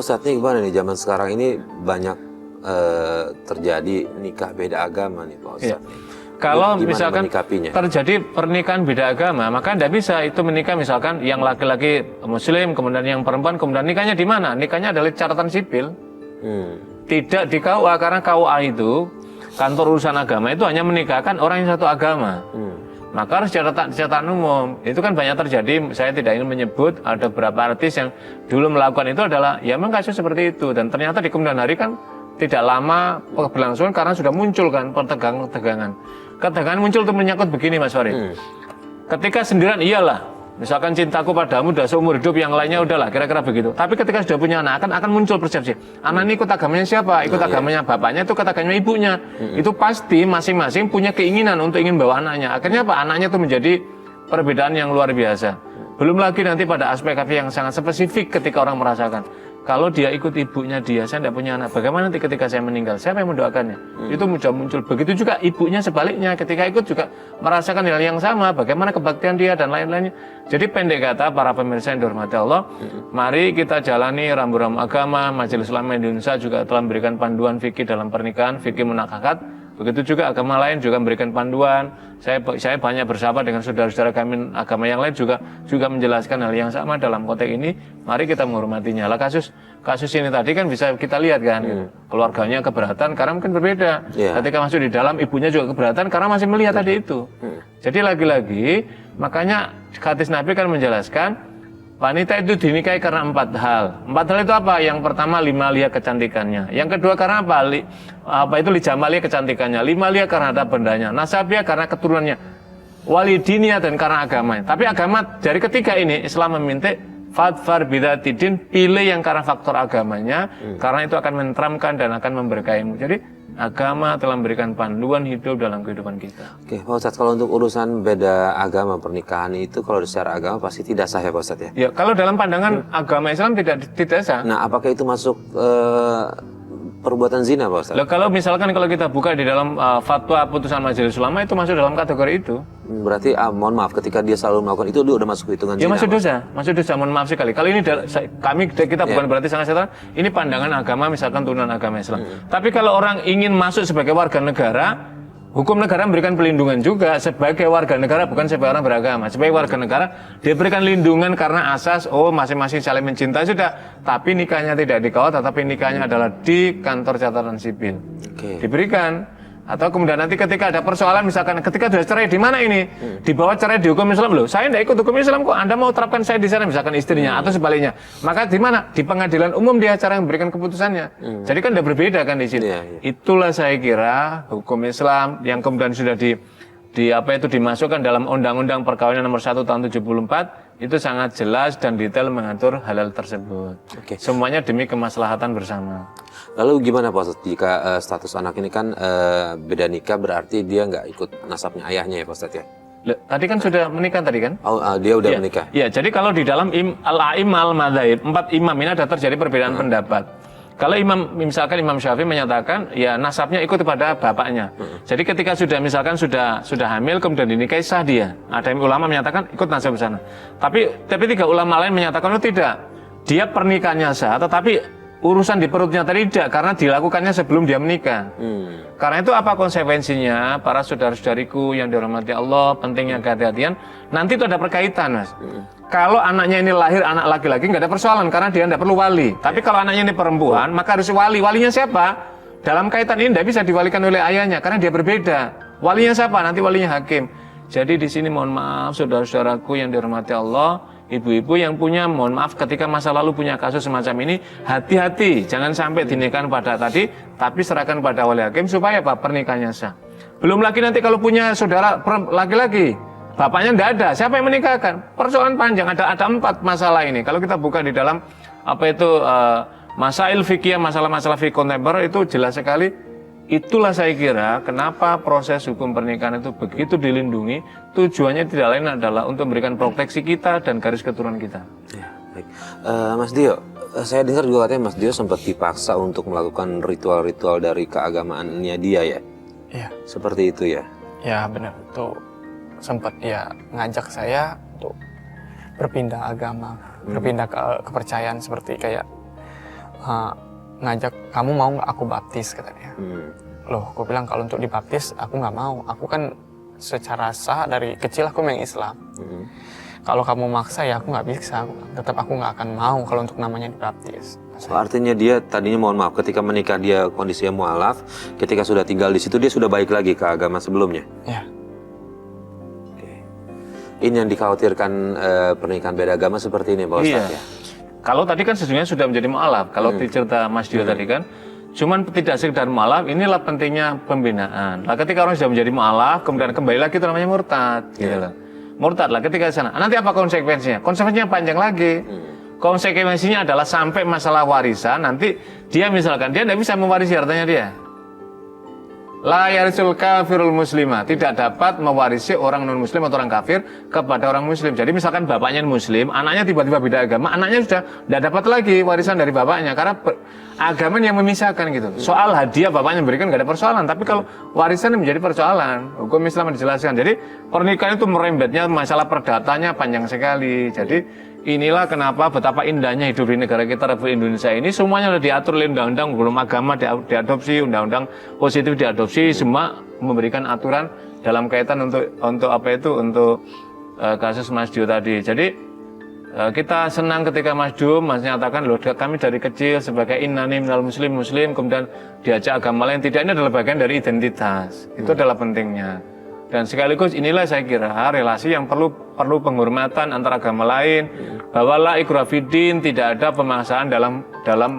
Ustadz, nih gimana nih zaman sekarang ini banyak terjadi nikah beda agama nih Pak Ustadz. Ya. Kalau misalkan menikapinya? Terjadi pernikahan beda agama, maka tidak bisa itu menikah misalkan yang laki-laki muslim, kemudian yang perempuan, kemudian nikahnya di mana? Nikahnya adalah catatan sipil. Tidak di KUA, karena KUA itu kantor urusan agama itu hanya menikahkan orang yang satu agama. Maka harus catatan umum. Itu kan banyak terjadi, saya tidak ingin menyebut, ada beberapa artis yang dulu melakukan itu adalah ya memang kasus seperti itu, dan ternyata di kemudian hari kan tidak lama berlangsungan karena sudah muncul kan ketegangan. Ketegangan muncul itu menyangkut begini Mas Farid. Ketika sendirian iyalah, misalkan cintaku padamu udah seumur hidup, yang lainnya udahlah, kira-kira begitu. Tapi ketika sudah punya anak akan muncul persepsi. Anak ini ikut agamanya siapa? Ikut agamanya bapaknya, itu ikut agamanya ibunya. Itu pasti masing-masing punya keinginan untuk ingin bawa anaknya. Akhirnya apa? Anaknya itu menjadi perbedaan yang luar biasa. Belum lagi nanti pada aspek yang sangat spesifik ketika orang merasakan. Kalau dia ikut ibunya dia, saya tidak punya anak. Bagaimana nanti ketika saya meninggal? Siapa yang mendoakannya? Itu muncul. Begitu juga ibunya sebaliknya. Ketika ikut juga merasakan hal yang sama. Bagaimana kebaktian dia dan lain-lainnya. Jadi pendek kata para pemirsa yang dihormati Allah, mari kita jalani rambu-rambu agama. Majelis Ulama Indonesia juga telah memberikan panduan fikih dalam pernikahan, fikih munakahat. Begitu juga agama lain juga memberikan panduan. Saya banyak bersahabat dengan saudara-saudara kami agama yang lain juga menjelaskan hal yang sama dalam konteks ini. Mari kita menghormatinya. Lah kasus ini tadi kan bisa kita lihat kan, gitu. Keluarganya keberatan karena mungkin berbeda. Ketika masuk di dalam, ibunya juga keberatan karena masih melihat tadi itu. Jadi lagi-lagi makanya hadis Nabi kan menjelaskan wanita itu dinikahi karena 4 hal. 4 hal itu apa? Yang pertama lihat kecantikannya. Yang kedua karena apa? Lijamaliya kecantikannya. 5 lihat karena ada bendanya. Nasabiyah karena keturunannya. Walidiniya dan karena agamanya. Tapi agama dari ketiga ini Islam meminta fadfar bidatidin, pilih yang karena faktor agamanya, karena itu akan menenteramkan dan akan memberkahimu. Jadi agama telah memberikan panduan hidup dalam kehidupan kita. Oke, Pak Ustadz, kalau untuk urusan beda agama pernikahan itu kalau secara agama pasti tidak sah ya Pak Ustadz ya? Ya, kalau dalam pandangan agama Islam tidak sah. Nah, apakah itu masuk perbuatan zina Pak Ustadz? Loh, kalau kita buka di dalam fatwa putusan Majelis Ulama itu masuk dalam kategori itu. Berarti mohon maaf, ketika dia selalu melakukan itu dia udah masuk hitungan zina. Ya masuk dosa, mohon maaf sekali. Kalau ini kita bukan berarti sangat setan, ini pandangan agama misalkan turunan agama Islam. Tapi kalau orang ingin masuk sebagai warga negara, hukum negara memberikan pelindungan juga sebagai warga negara, bukan sebagai orang beragama. Sebagai warga negara diberikan lindungan karena asas masing-masing saling mencintai sudah, tapi nikahnya tidak di KUA, tetapi nikahnya adalah di kantor catatan sipil. Diberikan. Atau kemudian nanti ketika ada persoalan, misalkan ketika sudah cerai di mana ini, dibawa cerai di hukum Islam, loh saya tidak ikut hukum Islam kok, Anda mau terapkan saya di sana, misalkan istrinya atau sebaliknya, maka di mana? Di pengadilan umum dia cara yang memberikan keputusannya. Jadi kan tidak berbeda kan di sini. Itulah saya kira hukum Islam yang kemudian sudah dimasukkan dalam Undang-Undang Perkawinan Nomor 1 Tahun 74 itu sangat jelas dan detail mengatur hal-hal tersebut. Semuanya demi kemaslahatan bersama. Lalu gimana Pak Ustadz jika status anak ini kan beda nikah, berarti dia nggak ikut nasabnya ayahnya ya Pak Ustadz ya? Tadi kan sudah menikah tadi kan? Dia udah menikah. Ya, jadi kalau di dalam al-a'imah al-madzhab 4 imam ini ada terjadi perbedaan pendapat. Kalau misalkan Imam Syafi'i menyatakan ya nasabnya ikut kepada bapaknya. Jadi ketika sudah hamil kemudian dinikahi sah dia. Ada ulama menyatakan ikut nasab ke sana. Tapi 3 ulama lain menyatakan tidak. Dia pernikahannya sah, tetapi urusan di perutnya tadi tidak, karena dilakukannya sebelum dia menikah. Karena itu apa konsekuensinya para saudara-saudariku yang dirahmati Allah, pentingnya kehati-hatian. Nanti itu ada perkaitan Mas. Kalau anaknya ini lahir anak laki-laki nggak ada persoalan karena dia tidak perlu wali. Tapi kalau anaknya ini perempuan maka harus wali. Walinya siapa? Dalam kaitan ini tidak bisa diwalikan oleh ayahnya karena dia berbeda. Walinya siapa? Nanti walinya hakim. Jadi di sini mohon maaf saudara-saudaraku yang dirahmati Allah, ibu-ibu yang punya, mohon maaf ketika masa lalu punya kasus semacam ini, hati-hati, jangan sampai dinikahkan pada tadi, tapi serahkan pada wali hakim supaya pernikahannya sah. Belum lagi nanti kalau punya saudara laki-laki, bapaknya tidak ada, siapa yang menikahkan? Persoalan panjang, ada 4 masalah ini. Kalau kita buka di dalam masail fikih, masalah-masalah fikih kontemporer itu jelas sekali. Itulah saya kira kenapa proses hukum pernikahan itu begitu dilindungi, tujuannya tidak lain adalah untuk memberikan proteksi kita dan garis keturunan kita. Ya, baik. Mas Dio, saya dengar juga katanya Mas Dio sempat dipaksa untuk melakukan ritual-ritual dari keagamaannya dia ya? Iya. Seperti itu ya? Ya benar, itu sempat ya ngajak saya untuk berpindah agama, berpindah ke kepercayaan seperti kayak ngajak, kamu mau nggak aku baptis, katanya. Loh, aku bilang kalau untuk dibaptis aku nggak mau. Aku kan secara sah dari kecil aku memang Islam. Kalau kamu maksa ya aku nggak bisa. Tetap aku nggak akan mau kalau untuk namanya dibaptis. Artinya dia tadinya, mohon maaf, ketika menikah dia kondisinya mualaf, ketika sudah tinggal di situ dia sudah balik lagi ke agama sebelumnya. Ya. Ini yang dikhawatirkan pernikahan beda agama seperti ini, Pak Ustadz, Iya. ya? Kalau tadi kan sesungguhnya sudah menjadi mu'alaf. Kalau cerita Mas Dio tadi kan, cuman tidak sekedar mu'alaf, inilah pentingnya pembinaan. Lah ketika orang sudah menjadi mu'alaf, kemudian kembali lagi itu namanya murtad. Gitu loh. Murtad lah ketika di sana. Nanti apa konsekuensinya? Konsekuensinya panjang lagi. Konsekuensinya adalah sampai masalah warisan, nanti dia misalkan, dia tidak bisa mewarisi hartanya dia. La yarisul kafirul muslima, tidak dapat mewarisi orang non muslim atau orang kafir kepada orang muslim. Jadi misalkan bapaknya muslim, anaknya tiba-tiba beda agama, anaknya sudah tidak dapat lagi warisan dari bapaknya karena agama yang memisahkan gitu. Soal hadiah bapaknya berikan nggak ada persoalan, tapi kalau warisan menjadi persoalan. Hukum Islam dijelaskan. Jadi pernikahan itu merembetnya masalah perdatanya panjang sekali. Jadi inilah kenapa betapa indahnya hidup di negara kita Republik Indonesia ini, semuanya sudah diatur oleh undang-undang, belum agama diadopsi, undang-undang positif diadopsi, semua memberikan aturan dalam kaitan untuk apa itu, untuk kasus Mas Dio tadi. Jadi kita senang ketika Mas Dio nyatakan, loh kami dari kecil sebagai innani minal muslim, kemudian diajak agama lain, tidak, ini adalah bagian dari identitas. Itu adalah pentingnya. Dan sekaligus inilah saya kira relasi yang perlu penghormatan antara agama lain, bahwa la ikraha fiddin, tidak ada pemaksaan dalam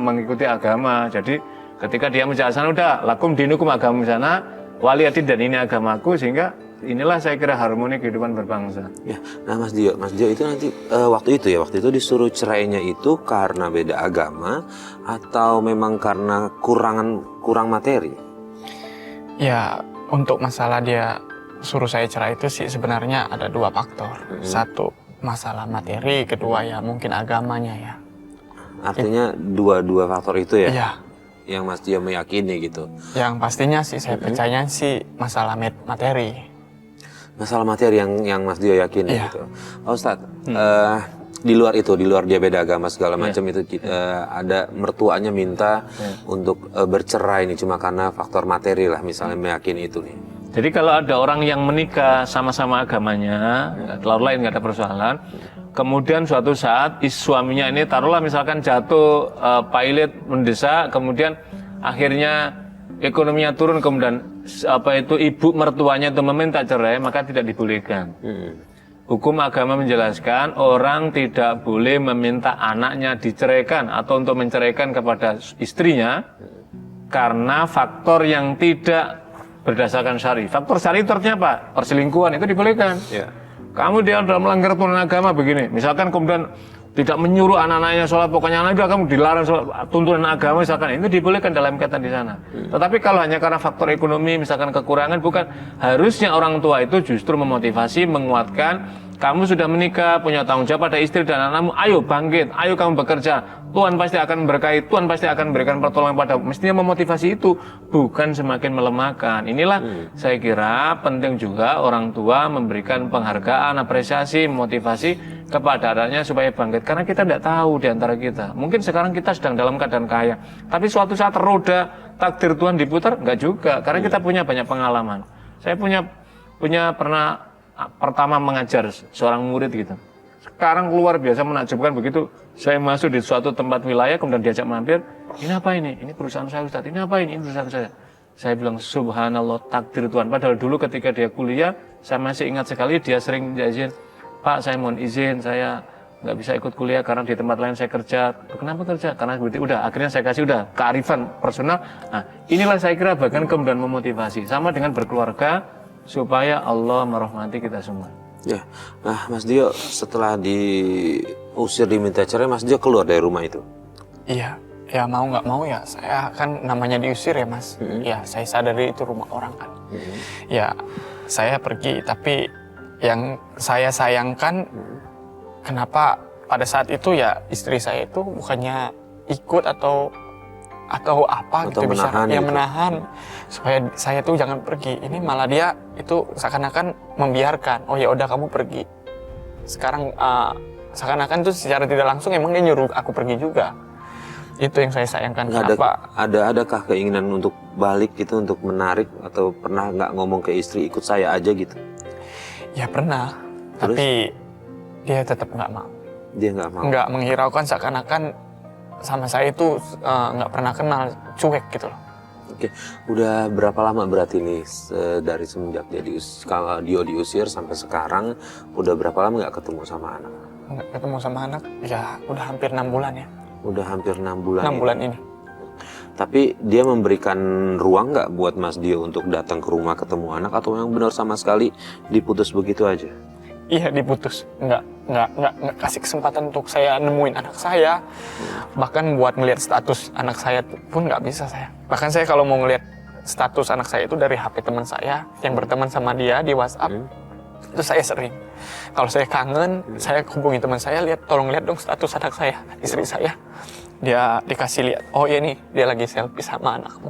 mengikuti agama. Jadi ketika dia menjelaskan udah lakum dinukum, agama sana, waliyati, dan ini agamaku, sehingga inilah saya kira harmoni kehidupan berbangsa. Ya, nah Mas Dio itu nanti waktu itu disuruh cerainya itu karena beda agama atau memang karena kurang materi? Ya, untuk masalah dia suruh saya cerai itu sih sebenarnya ada dua faktor. Satu, masalah materi, kedua ya mungkin agamanya ya. Artinya dua faktor itu ya? Iya. Yang Mas Dio meyakini gitu? Yang pastinya sih saya percaya sih masalah materi. Masalah materi yang Mas Dio yakini gitu. Oh, Ustadz, di luar dia beda agama segala macam itu, ada mertuanya minta untuk bercerai nih cuma karena faktor materi lah, misalnya meyakini itu nih. Jadi kalau ada orang yang menikah sama-sama agamanya, lalu lain nggak ada persoalan. Kemudian suatu saat suaminya ini taruhlah misalkan jatuh pilot mendesak, kemudian akhirnya ekonominya turun, kemudian ibu mertuanya itu meminta cerai, maka tidak dibolehkan. Hukum agama menjelaskan orang tidak boleh meminta anaknya diceraikan atau untuk menceraikan kepada istrinya karena faktor yang tidak berdasarkan syari. Faktor syari itu artinya apa? Perselingkuhan itu dibolehkan. Kamu dia sudah melanggar tuntunan agama begini. Misalkan kemudian tidak menyuruh anak-anaknya sholat, pokoknya anak itu kamu dilarang sholat, tuntunan agama misalkan, itu dibolehkan dalam kaitan di sana. Tetapi kalau hanya karena faktor ekonomi, misalkan kekurangan, bukan, harusnya orang tua itu justru memotivasi, menguatkan. Kamu sudah menikah, punya tanggung jawab pada istri dan anakmu, ayo bangkit, ayo kamu bekerja. Tuhan pasti akan berkahi, Tuhan pasti akan berikan pertolongan padamu. Mestinya memotivasi itu, bukan semakin melemahkan. Inilah saya kira penting juga orang tua memberikan penghargaan, apresiasi, motivasi kepada anaknya supaya bangkit. Karena kita tidak tahu di antara kita. Mungkin sekarang kita sedang dalam keadaan kaya, tapi suatu saat roda takdir Tuhan diputar, enggak juga. Karena kita punya banyak pengalaman. Saya punya pernah pertama mengajar seorang murid gitu. Sekarang luar biasa menakjubkan begitu saya masuk di suatu tempat wilayah, kemudian diajak mampir, ini apa ini? Ini perusahaan saya Ustaz, ini apa ini? Ini perusahaan saya. Saya bilang subhanallah, takdir Tuhan. Padahal dulu ketika dia kuliah, saya masih ingat sekali dia sering izin, Pak saya mohon izin, saya nggak bisa ikut kuliah karena di tempat lain saya kerja. Kenapa kerja? Karena berarti udah, akhirnya saya kasih kearifan personal. Nah inilah saya kira bagian kemudian memotivasi. Sama dengan berkeluarga, supaya Allah merahmati kita semua. Ya, nah Mas Dio setelah diusir diminta cerai, Mas Dio keluar dari rumah itu? Iya, ya mau nggak mau ya, saya kan namanya diusir ya Mas. Ya saya sadari itu rumah orang kan. Ya saya pergi, tapi yang saya sayangkan kenapa pada saat itu ya istri saya itu bukannya ikut atau apa gitu, bisa ya menahan supaya saya tuh jangan pergi. Ini malah dia itu seakan-akan membiarkan, oh ya udah kamu pergi. Sekarang seakan-akan tuh secara tidak langsung emang dia nyuruh aku pergi juga. Itu yang saya sayangkan. Nggak Kenapa? adakah keinginan untuk balik gitu, untuk menarik, atau pernah nggak ngomong ke istri ikut saya aja gitu? Ya pernah, Terus? tapi dia tetap nggak mau. Dia nggak mau. Nggak menghiraukan, seakan-akan sama saya itu nggak pernah kenal, cuek gitu loh. Oke, udah berapa lama berarti nih dari semenjak kalau Dio diusir sampai sekarang, udah berapa lama nggak ketemu sama anak? Nggak ketemu sama anak, ya udah hampir 6 bulan ya. Udah hampir 6 bulan. 6 bulan ini. Tapi dia memberikan ruang nggak buat Mas Dio untuk datang ke rumah ketemu anak, atau yang benar sama sekali diputus begitu aja? Iya, diputus. Nggak kasih kesempatan untuk saya nemuin anak saya. Bahkan buat ngelihat status anak saya pun nggak bisa saya. Bahkan saya kalau mau ngelihat status anak saya itu dari HP teman saya yang berteman sama dia di WhatsApp. Itu saya sering. Kalau saya kangen, saya hubungi teman saya, tolong lihat dong status anak saya, istri saya. Dia dikasih lihat, oh iya nih, dia lagi selfie sama anakmu.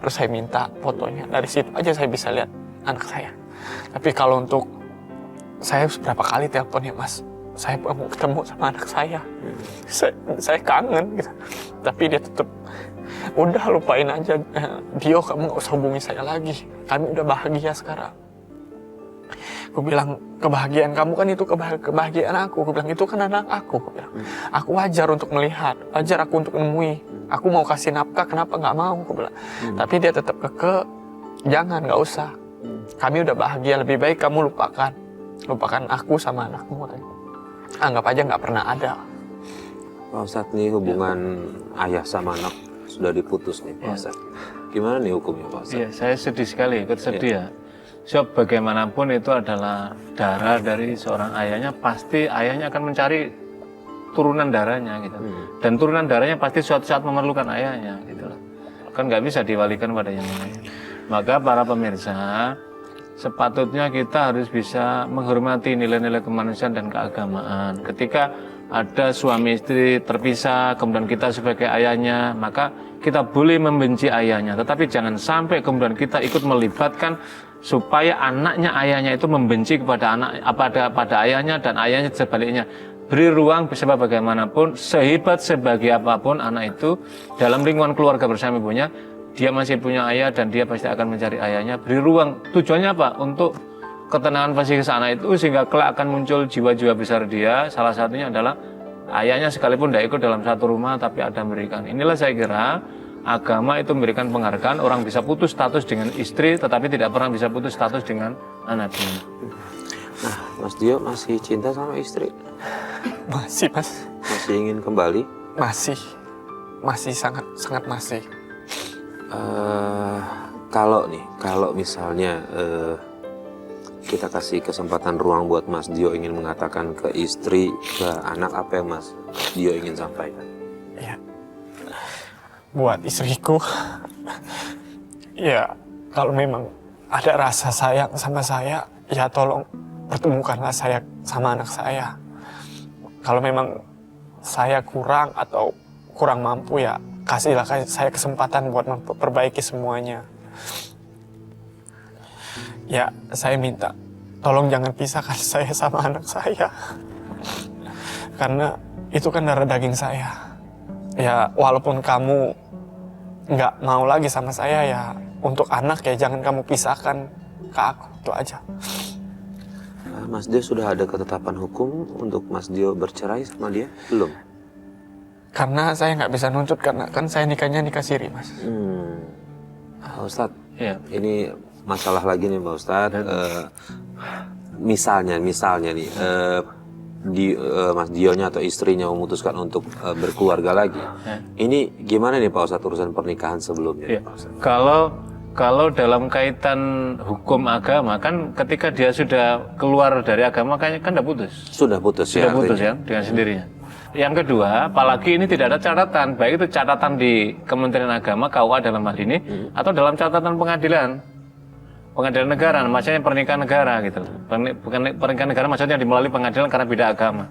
Terus saya minta fotonya. Dari situ aja saya bisa lihat anak saya. Tapi kalau untuk saya berapa kali telepon ya Mas, saya mau ketemu sama anak saya. Saya kangen gitu. Tapi dia tetap, udah lupain aja. Dio, kamu gak usah hubungi saya lagi. Kami udah bahagia sekarang. Aku bilang, kebahagiaan kamu kan itu kebahagiaan aku. Aku bilang, itu kan anak aku. Aku bilang, aku wajar untuk melihat, wajar aku untuk menemui. Aku mau kasih nafkah, kenapa nggak mau? Aku bilang. Tapi dia tetap jangan, nggak usah. Kami udah bahagia, lebih baik kamu lupakan aku sama anakmu. Anggap aja nggak pernah ada. Pak Ustadz, nih hubungan ayah sama anak sudah diputus nih Pak Ustadz. Gimana nih hukumnya Pak Ustadz? Iya, saya sedih sekali, ikut sedih ya. Sebab bagaimanapun itu adalah darah dari seorang ayahnya, pasti ayahnya akan mencari turunan darahnya gitu. Dan turunan darahnya pasti suatu saat memerlukan ayahnya gitu loh. Kan nggak bisa diwalikan pada yang lain. Maka para pemirsa, sepatutnya kita harus bisa menghormati nilai-nilai kemanusiaan dan keagamaan. Ketika ada suami istri terpisah, kemudian kita sebagai ayahnya, maka kita boleh membenci ayahnya. Tetapi jangan sampai kemudian kita ikut melibatkan supaya anaknya ayahnya itu membenci pada ayahnya, dan ayahnya sebaliknya. Beri ruang, sebab bagaimanapun, sehebat sebagai apapun anak itu dalam lingkungan keluarga bersama ibunya, dia masih punya ayah dan dia pasti akan mencari ayahnya. Beri ruang. Tujuannya apa? Untuk ketenangan psikis anak itu, sehingga kelak akan muncul jiwa-jiwa besar dia. Salah satunya adalah ayahnya sekalipun tidak ikut dalam satu rumah, tapi ada memberikan. Inilah saya kira agama itu memberikan penghargaan. Orang bisa putus status dengan istri, tetapi tidak pernah bisa putus status dengan anaknya. Nah, Mas Dio masih cinta sama istri? Masih Mas. Masih ingin kembali? Masih sangat masih. Kalau misalnya kita kasih kesempatan ruang buat Mas Dio ingin mengatakan ke istri, ke anak, apa yang Mas Dio ingin sampaikan? Ya, buat istriku, ya kalau memang ada rasa sayang sama saya, ya tolong pertemukanlah saya sama anak saya. Kalau memang saya kurang atau kurang mampu, ya kasihlah saya kesempatan buat memperbaiki semuanya. Ya, saya minta tolong jangan pisahkan saya sama anak saya. Karena itu kan darah daging saya. Ya, walaupun kamu nggak mau lagi sama saya, ya untuk anak ya jangan kamu pisahkan ke aku, itu aja. Mas Dio sudah ada ketetapan hukum untuk Mas Dio bercerai sama dia? Belum? Karena saya nggak bisa nuntut, karena kan saya nikahnya nikah siri, Mas. Pak Ustadz, Ya. ini masalah lagi nih Pak Ustadz. Misalnya nih, Mas Dionya atau istrinya memutuskan untuk berkeluarga lagi. Ini gimana nih Pak Ustadz urusan pernikahan sebelumnya? Ya. Kalau dalam kaitan hukum agama, kan ketika dia sudah keluar dari agama kan tidak putus. Sudah putus ya? Sudah putus artinya? ya, dengan sendirinya. Yang kedua, apalagi ini tidak ada catatan, baik itu catatan di Kementerian Agama, KUA dalam hal ini, atau dalam catatan pengadilan negara, maksudnya pernikahan negara gitu. Pernikahan negara maksudnya melalui pengadilan karena beda agama.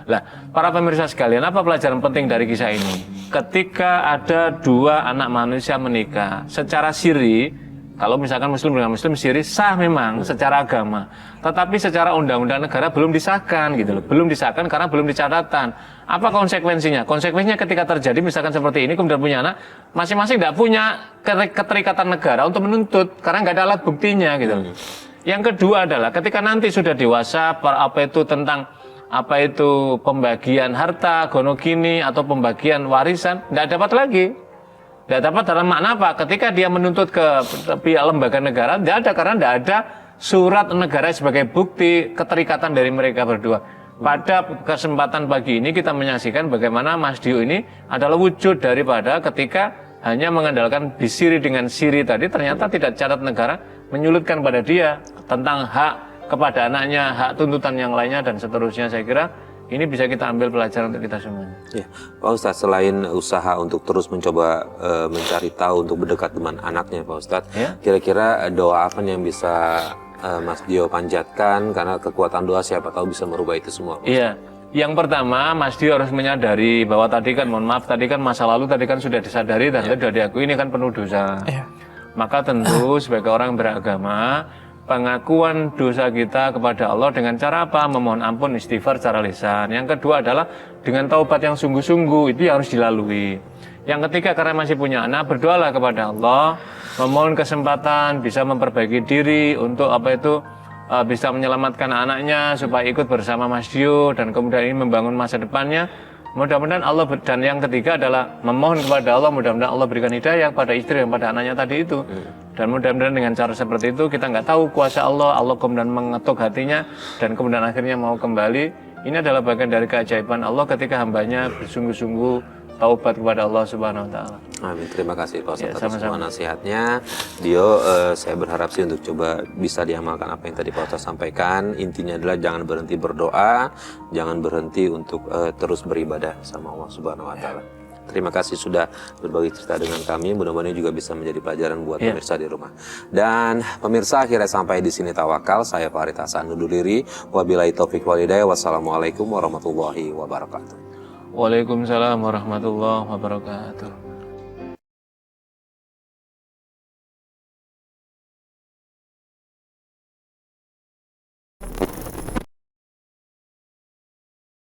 Lah, para pemirsa sekalian, apa pelajaran penting dari kisah ini? Ketika ada dua anak manusia menikah, secara siri Kalau misalkan Muslim dengan Muslim syirik sah memang secara agama, tetapi secara undang-undang negara belum disahkan gitu loh, belum disahkan karena belum dicatatan. Apa konsekuensinya? Konsekuensinya ketika terjadi misalkan seperti ini kemudian punya anak, masing-masing tidak punya keterikatan negara untuk menuntut karena nggak ada alat buktinya gitu loh. Yang kedua adalah ketika nanti sudah dewasa, apa itu tentang apa itu pembagian harta, gonogini atau pembagian warisan, tidak dapat lagi. Tidak dapat dalam makna apa? Ketika dia menuntut ke pihak lembaga negara, tidak ada karena tidak ada surat negara sebagai bukti keterikatan dari mereka berdua. Pada kesempatan pagi ini kita menyaksikan bagaimana Mas Dio ini adalah wujud daripada ketika hanya mengandalkan bisiri dengan siri tadi, ternyata tidak catat negara menyulitkan pada dia tentang hak kepada anaknya, hak tuntutan yang lainnya dan seterusnya. Saya kira ini bisa kita ambil pelajaran untuk kita semuanya. Ya, Pak Ustadz, selain usaha untuk terus mencoba mencari tahu untuk berdekat dengan anaknya, Pak Ustadz, Ya. kira-kira doa apa yang bisa Mas Dio panjatkan, karena kekuatan doa siapa tahu bisa merubah itu semua, Pak Ustadz? Iya, yang pertama Mas Dio harus menyadari bahwa tadi kan, mohon maaf, tadi kan masa lalu tadi kan sudah disadari dan sudah diakui ini kan penuh dosa. Iya. Maka tentu sebagai orang beragama, pengakuan dosa kita kepada Allah dengan cara apa? Memohon ampun, istighfar secara lisan. Yang kedua adalah dengan taubat yang sungguh-sungguh, itu yang harus dilalui. Yang ketiga, karena masih punya anak, berdoalah kepada Allah, memohon kesempatan bisa memperbaiki diri untuk apa itu bisa menyelamatkan anaknya supaya ikut bersama Mas Dio dan kemudian ini membangun masa depannya. Mudah-mudahan Allah, dan yang ketiga adalah memohon kepada Allah, mudah-mudahan Allah berikan hidayah pada istri dan pada anaknya tadi itu. Dan mudah-mudahan dengan cara seperti itu kita nggak tahu kuasa Allah, Allah kemudian mengetuk hatinya dan kemudian akhirnya mau kembali. Ini adalah bagian dari keajaiban Allah ketika hambanya bersungguh-sungguh taubat kepada Allah Subhanahu Wa Taala. Amin. Terima kasih Pak Ustadz atas sama-sama. semua nasihatnya. Dio, saya berharap sih untuk coba bisa diamalkan apa yang tadi Pak Ustadz sampaikan. Intinya adalah jangan berhenti berdoa, jangan berhenti untuk terus beribadah sama Allah Subhanahu Wa Taala. Terima kasih sudah berbagi cerita dengan kami. Mudah-mudahan juga bisa menjadi pelajaran buat pemirsa di rumah. Dan pemirsa, akhirnya sampai di sini Tawakal. Saya Farid Hasan undur diri. Wabillahi taufik walhidayah. Wassalamualaikum warahmatullahi wabarakatuh. Waalaikumsalam warahmatullahi wabarakatuh.